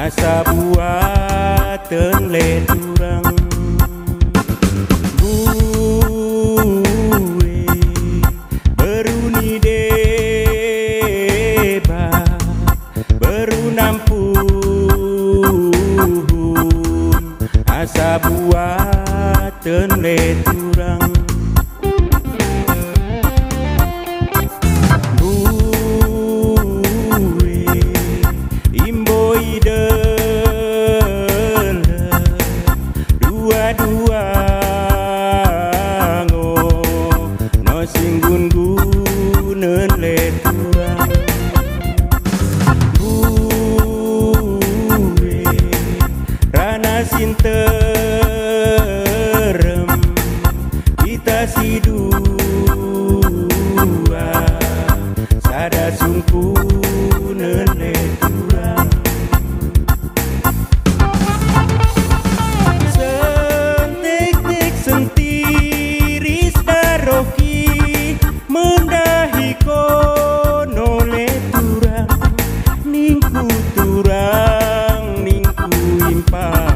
Asa buateun le urang gue beruni deba beru nampun asa buateun le urang singgun-guneun le urang gue rana sinterem kita si dua sada sungkuneun le urang sentik-tik sentiris daroki mendahi kono le turang ningku turang ningku impal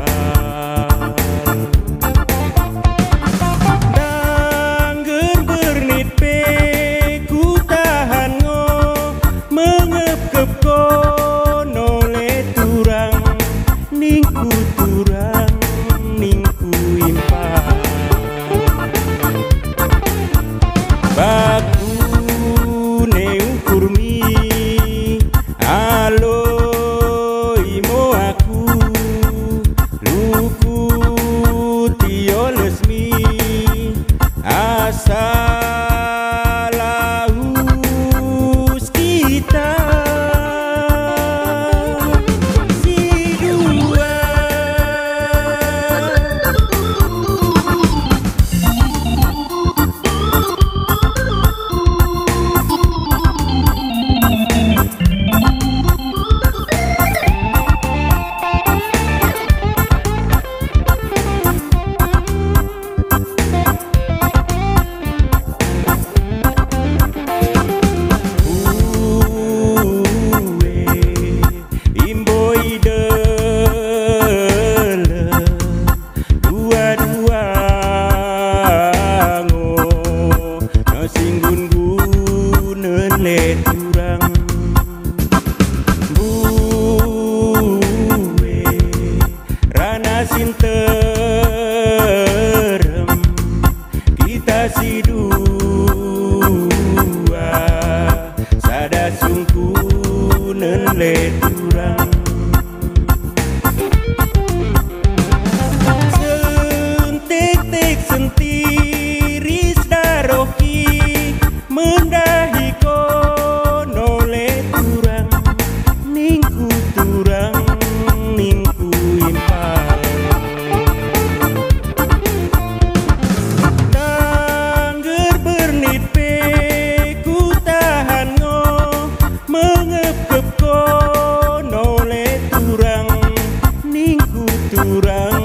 dangger bernit pe ku tahan ngo mengep-kep kono le turang ningku turang ningku impal bakune ukurmi alo imo aku luku tio lesmi asalaus kita si dua singgun-guneun le urang gue rana sinterem kita si dua sada sungkuneun le urang sentik-tik sentiris daroki mendahi kono le turang ningku turang ningku impal dangger bernit pe ku tahan ngo mengep-kep kono le turang ningku turang